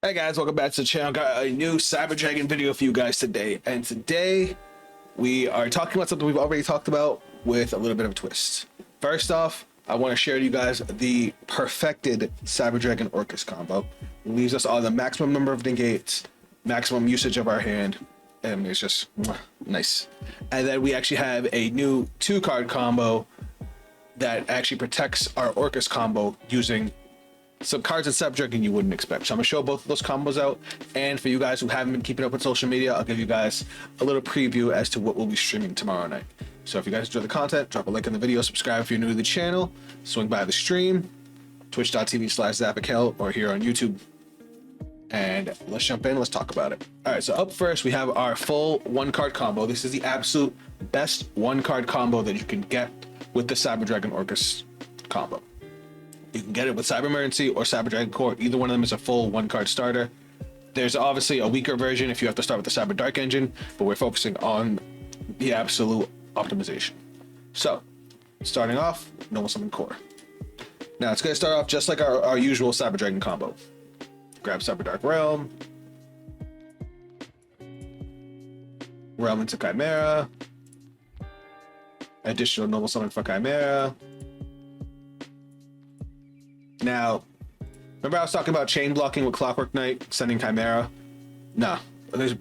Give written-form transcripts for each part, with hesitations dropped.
Hey guys, welcome back to the channel. Got a new Cyber Dragon video for you guys today, and today we are talking about something we've already talked about with a little bit of a twist. First off, I want to share with you guys the perfected Cyber Dragon Orcust combo. It leaves us all the maximum number of negates, maximum usage of our hand, and it's just nice. And then we actually have a new 2-card combo that actually protects our Orcust combo using some cards in Cyber Dragon you wouldn't expect. So I'm gonna show both of those combos out, and for you guys who haven't been keeping up with social media, I'll give you guys a little preview as to what we'll be streaming tomorrow night. So if you guys enjoy the content, drop a like in the video, subscribe if you're new to the channel, swing by the stream, twitch.tv/zapikel, or here on YouTube, and let's jump in, let's talk about it. All right, so up first we have our full 1-card combo. This is the absolute best 1-card combo that you can get with the Cyber Dragon Orcust combo. You can get it with Cyber Emergency or Cyber Dragon Core. Either one of them is a full 1-card starter. There's obviously a weaker version if you have to start with the Cyber Dark engine, but we're focusing on the absolute optimization. So, starting off, Normal Summon Core. Now, it's going to start off just like our usual Cyber Dragon combo. Grab Cyber Dark Realm. Realm into Chimera. Additional Normal Summon for Chimera. Now, remember I was talking about chain blocking with Clockwork Knight, sending Chimera? No,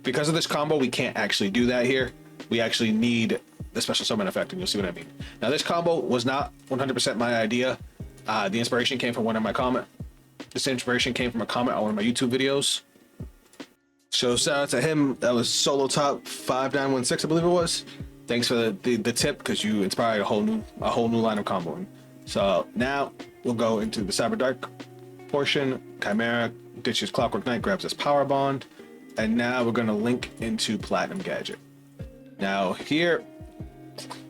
because of this combo, we can't actually do that here. We actually need the special summon effect, and you'll see what I mean. Now, this combo was not 100% my idea. The inspiration came from one of my comment. This inspiration came from a comment on one of my YouTube videos. So shout out to him. That was Solo Top 5916, I believe it was. Thanks for the tip, because you inspired a whole new line of comboing. So now we'll go into the Cyber Dark portion. Chimera ditches Clockwork Knight, grabs this Power Bond, and now we're going to link into Platinum Gadget. Now here,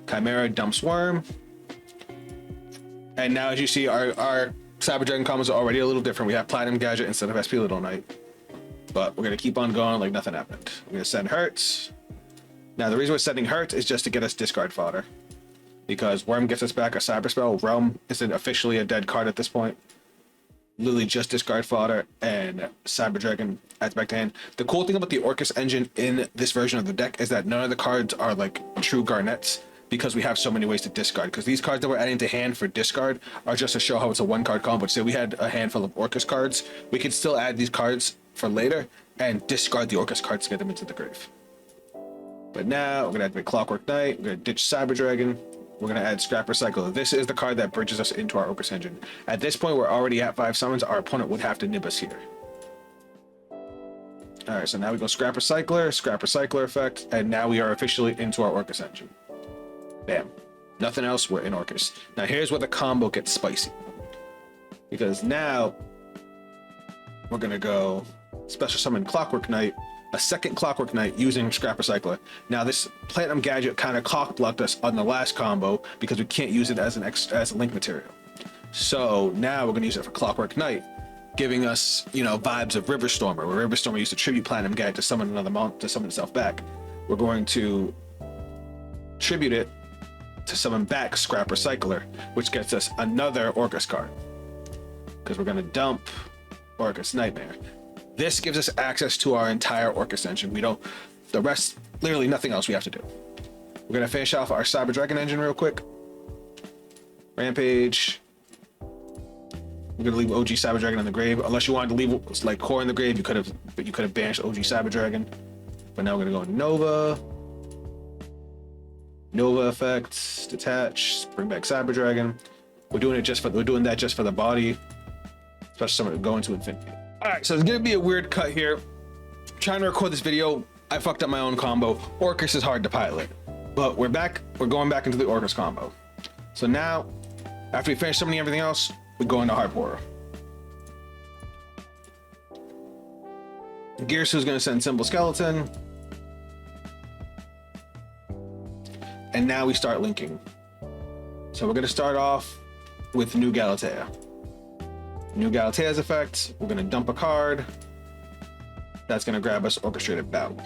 Chimera dumps Worm, and now as you see, our Cyber Dragon combos are already a little different. We have Platinum Gadget instead of SP Little Knight, but we're going to keep on going like nothing happened. We're going to send Hertz. Now the reason we're sending Hertz is just to get us discard fodder, because Worm gets us back a Cyber Spell. Realm isn't officially a dead card at this point. Literally just discard fodder, and Cyber Dragon adds back to hand. The cool thing about the Orcust engine in this version of the deck is that none of the cards are like true Garnets, because we have so many ways to discard. Because these cards that we're adding to hand for discard are just to show how it's a 1-card combo. Say we had a handful of Orcust cards, we could still add these cards for later and discard the Orcust cards to get them into the grave. But now we're gonna activate Clockwork Knight, we're gonna ditch Cyber Dragon, we're going to add Scrap Recycle. This is the card that bridges us into our Orcust engine. At this point, we're already at 5 summons. Our opponent would have to nib us here. Alright, so now we go Scrap Recycler effect, and now we are officially into our Orcust engine. Bam. Nothing else, we're in Orcust. Now here's where the combo gets spicy. Because now, we're going to go Special Summon Clockwork Knight, a second Clockwork Knight using Scrap Recycler. Now this Platinum Gadget kind of cock blocked us on the last combo because we can't use it as a link material. So now we're going to use it for Clockwork Knight, giving us, you know, vibes of River Stormer, where River Stormer used to tribute Platinum Gadget to summon another mount to summon itself back. We're going to tribute it to summon back Scrap Recycler, which gets us another Orcust card, because we're going to dump Orcust Nightmare. This gives us access to our entire Orcust engine. The rest, literally nothing else we have to do. We're gonna finish off our Cyber Dragon engine real quick. Rampage. We're gonna leave OG Cyber Dragon in the grave. Unless you wanted to leave like Core in the grave, you could have banished OG Cyber Dragon. But now we're gonna go Nova. Nova effects, detach, bring back Cyber Dragon. We're doing that just for the body. Especially someone going to infinity. Alright, so it's gonna be a weird cut here. I'm trying to record this video, I fucked up my own combo. Orcust is hard to pilot, but we're going back into the Orcust combo. So now, after we finish summoning everything else, we go into Hard Horror. Gearsu's gonna send Symbol Skeleton. And now we start linking. So we're gonna start off with New Galatea. New Galatea's effect, we're going to dump a card. That's going to grab us Orchestrated Battle.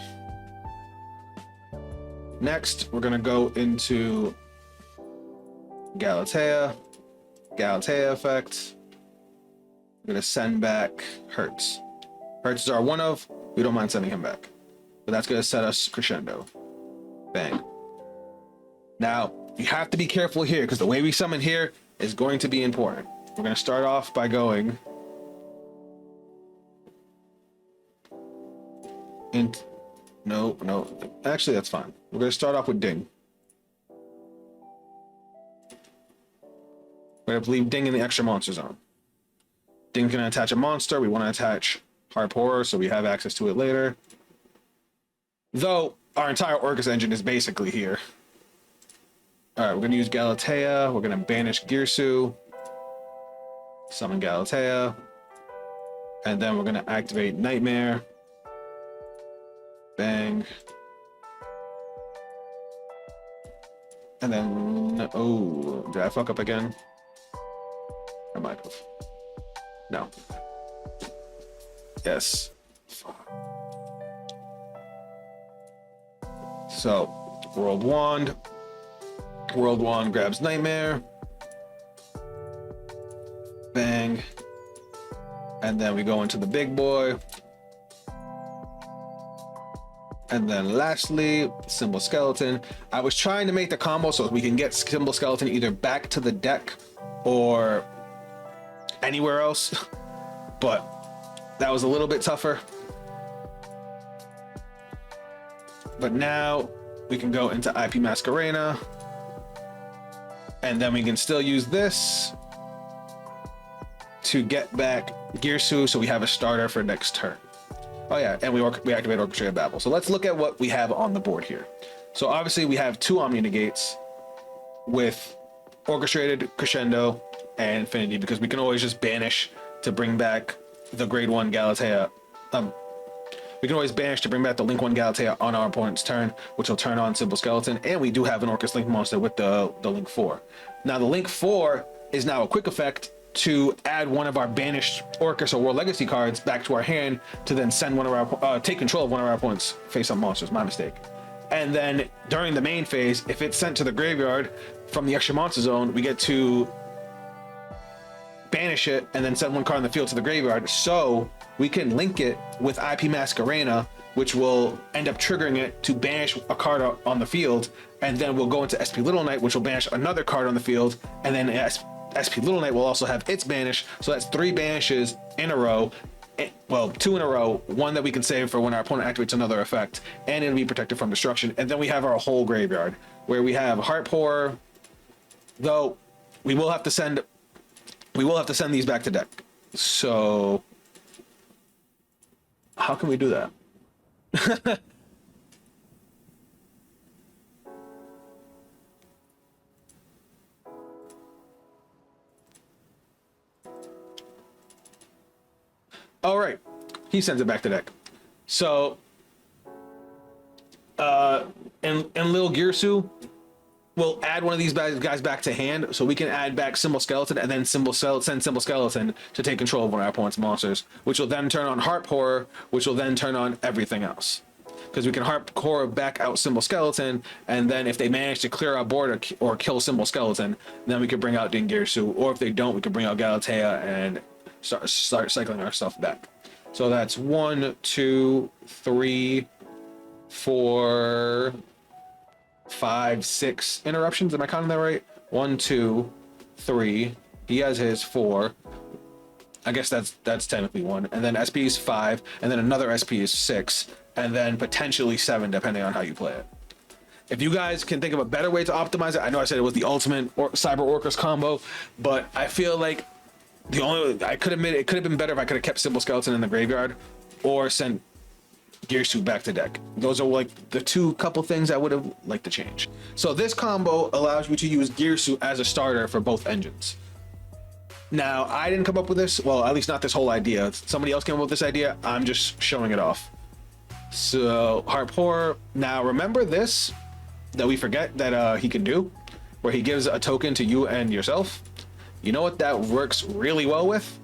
Next, we're going to go into Galatea. Galatea effect. We're going to send back Hertz. Hertz are one of, we don't mind sending him back. But that's going to set us crescendo. Bang. Now, you have to be careful here because the way we summon here is going to be important. We're going to start off by going in. No, actually that's fine. We're going to start off with Ding. We're going to leave Ding in the extra monster zone. Ding's going to attach a monster. We want to attach Harp Horror so we have access to it later. Though our entire Orcust engine is basically here. Alright, we're going to use Galatea. We're going to banish Girsu. Summon Galatea. And then we're going to activate Nightmare. Bang. And then... Oh, did I fuck up again? I might have. No. Yes. So, World Wand. World Wand grabs Nightmare. Bang. And then we go into the big boy. And then lastly, Symbol Skeleton. I was trying to make the combo so we can get Symbol Skeleton either back to the deck or anywhere else. But that was a little bit tougher. But now we can go into IP Masquerena. And then we can still use this to get back Girsu so we have a starter for next turn. Oh yeah, and we activate Orchestrated Babel. So let's look at what we have on the board here. So obviously we have two Omni Negates with Orchestrated, Crescendo, and Infinity because we can always just banish to bring back the Grade 1 Galatea. We can always banish to bring back the Link 1 Galatea on our opponent's turn, which will turn on Symbol Skeleton, and we do have an Orcust Link monster with the Link 4. Now the Link 4 is now a quick effect to add one of our banished Orcust or World Legacy cards back to our hand to then send one of our take control of one of our opponent's face-up monsters. My mistake. And then during the main phase, if it's sent to the graveyard from the extra monster zone, we get to banish it and then send one card on the field to the graveyard. So we can link it with IP Masquerena, which will end up triggering it to banish a card on the field, and then we'll go into SP Little Knight, which will banish another card on the field, and then SP Little Knight will also have its banish. So that's 3 banishes in a row. Well, 2 in a row, 1 that we can save for when our opponent activates another effect, and it'll be protected from destruction. And then we have our whole graveyard where we have Harp Horror, though we will have to send these back to deck. So how can we do that? All right, he sends it back to deck. So, and Lil Girsu will add one of these guys back to hand, so we can add back Symbol Skeleton and then send Symbol Skeleton to take control of one of our opponent's monsters, which will then turn on Harp Horror, which will then turn on everything else. Because we can Harp Horror back out Symbol Skeleton, and then if they manage to clear our board or kill Symbol Skeleton, then we could bring out Din Girsu, or if they don't, we could bring out Galatea and start cycling our stuff back. So that's 1, 2, 3, 4, 5, 6 interruptions. Am I counting that right? 1, 2, 3. He has his 4. I guess that's technically 1. And then SP is 5, and then another SP is 6, and then potentially 7 depending on how you play it. If you guys can think of a better way to optimize it, I know I said it was the ultimate Cyber Orucst combo, but I feel like I could admit it could have been better if I could have kept Symbol Skeleton in the graveyard or sent Girsu back to deck. Those are like the couple things I would have liked to change. So this combo allows you to use Girsu as a starter for both engines. Now, I didn't come up with this, well, at least not this whole idea. Somebody else came up with this idea. I'm just showing it off. So Harp Horror. Now remember this that we forget that he can do, where he gives a token to you and yourself. You know what that works really well with?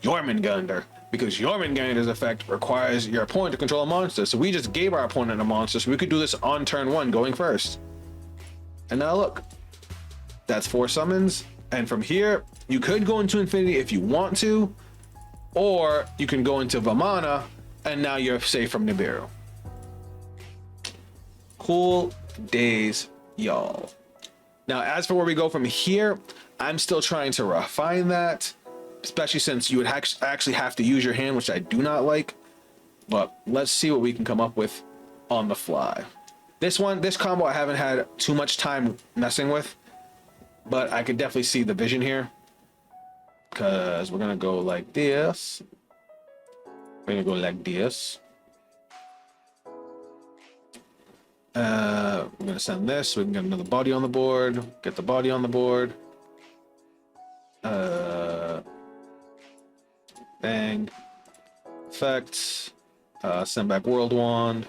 Jormungandr, because Jormungandr's effect requires your opponent to control a monster. So we just gave our opponent a monster, so we could do this on turn 1 going first. And now look, that's 4 summons. And from here, you could go into Infinity if you want to, or you can go into Vamana, and now you're safe from Nibiru. Cool days, y'all. Now, as for where we go from here, I'm still trying to refine that, especially since you would actually have to use your hand, which I do not like. But let's see what we can come up with on the fly. This combo I haven't had too much time messing with, but I could definitely see the vision here, because we're gonna go like this. We're gonna go like this. We're gonna send this so we can get another body on the board. Get the body on the board. Bang. Effects. Send back World Wand.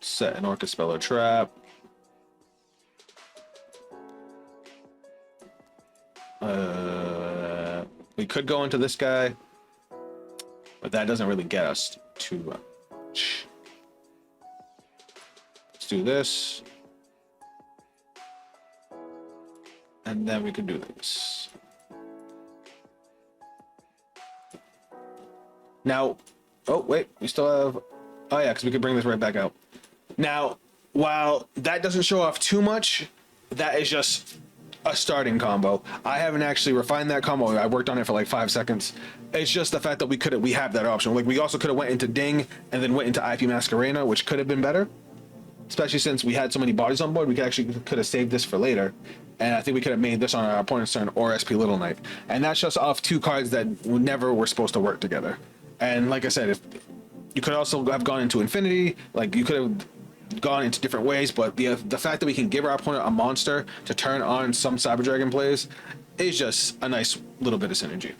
Set an Orcust spell or trap. We could go into this guy, but that doesn't really get us too much. Let's do this. And then we can do this. Now, oh wait, we still have, oh yeah, because we could bring this right back out. Now, while that doesn't show off too much, that is just a starting combo. I haven't actually refined that combo. I worked on it for like 5 seconds. It's just the fact that we have that option. Like, we also could have went into Ding and then went into IP Masquerena, which could have been better. Especially since we had so many bodies on board, we could have saved this for later. And I think we could have made this on our opponent's turn or SP Little Knight. And that's just off 2 cards that never were supposed to work together. And like I said, if you could also have gone into Infinity, like you could have gone into different ways, but the fact that we can give our opponent a monster to turn on some Cyber Dragon plays is just a nice little bit of synergy.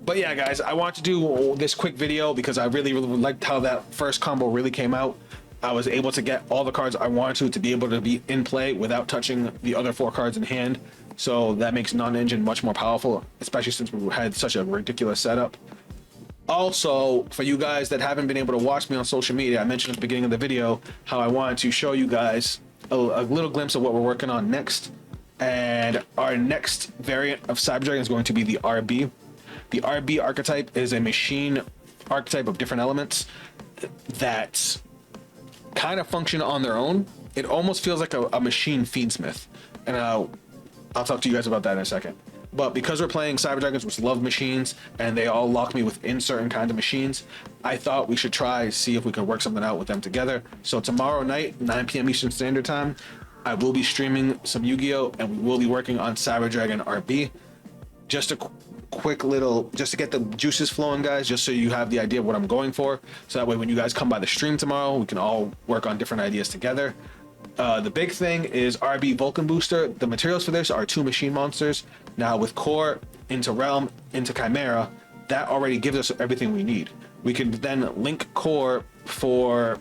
But yeah, guys, I want to do this quick video because I really liked how that first combo really came out. I was able to get all the cards I wanted to be able to be in play without touching the other 4 cards in hand. So that makes non-engine much more powerful, especially since we had such a ridiculous setup. Also, for you guys that haven't been able to watch me on social media, I mentioned at the beginning of the video how I wanted to show you guys a little glimpse of what we're working on next. And our next variant of Cyber Dragon is going to be the RB. The RB archetype is a machine archetype of different elements that kind of function on their own. It almost feels like a machine fiendsmith, and I'll talk to you guys about that in a second. But because we're playing Cyber Dragons, which love machines, and they all lock me within certain kind of machines, I thought we should try see if we could work something out with them together. So tomorrow night, 9 p.m. Eastern Standard Time, I will be streaming some Yu-Gi-Oh, and we will be working on Cyber Dragon RB. Just a quick little, just to get the juices flowing, guys, just so you have the idea of what I'm going for. So that way when you guys come by the stream tomorrow, we can all work on different ideas together. The big thing is RB Vulcan Booster. The materials for this are 2 machine monsters. Now with Core into Realm into Chimera, that already gives us everything we need. We can then link Core for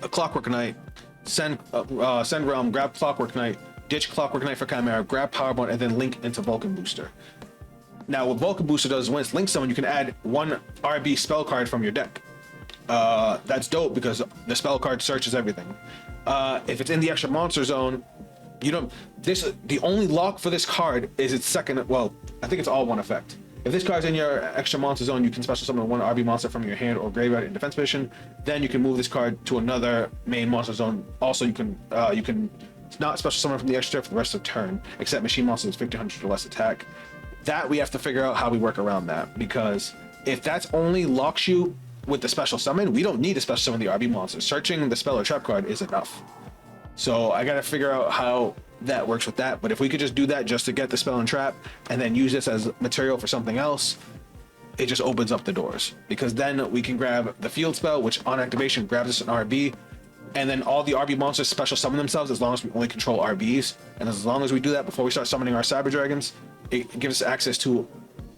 a Clockwork Knight, send Realm, grab Clockwork Knight, ditch Clockwork Knight for Chimera, grab Powerbomb, and then link into Vulcan Booster. Now what Vulcan Booster does is when it's linked someone, you can add 1 RB spell card from your deck. That's dope because the spell card searches everything. If it's in the extra monster zone, you don't. The only lock for this card is its second. Well, I think it's all 1 effect. If this card's in your extra monster zone, you can special summon 1 RB monster from your hand or graveyard in defense position. Then you can move this card to another main monster zone. Also, you can not special summon from the extra for the rest of the turn, except machine monsters 1500 or less attack. That we have to figure out how we work around that, because if that's only locks you with the special summon, we don't need to special summon the RB monster. Searching the spell or trap card is enough. So I gotta figure out how that works with that. But if we could just do that just to get the spell and trap and then use this as material for something else, it just opens up the doors. Because then we can grab the field spell, which on activation grabs us an RB, and then all the RB monsters special summon themselves as long as we only control RBs. And as long as we do that before we start summoning our Cyber Dragons, it gives us access to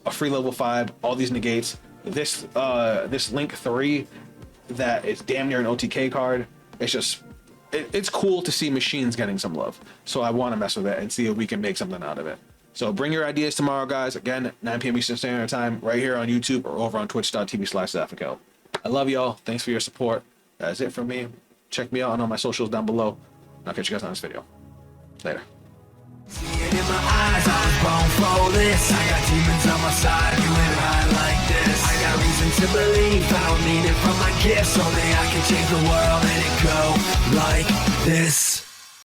a free level 5, all these negates, this Link 3 that is damn near an OTK card. It's just, it's cool to see machines getting some love. So I want to mess with it and see if we can make something out of it. So bring your ideas tomorrow, guys. Again, 9 p.m. Eastern Standard Time, right here on YouTube or over on twitch.tv/Zaffikel. I love y'all. Thanks for your support. That's it from me. Check me out on all my socials down below. I'll catch you guys on this video. Later. See it in my eyes, I was born for this. I got demons on my side, you ain't right like this. I got reason to believe, I don't need it from my gifts. Only I can change the world and it go like this.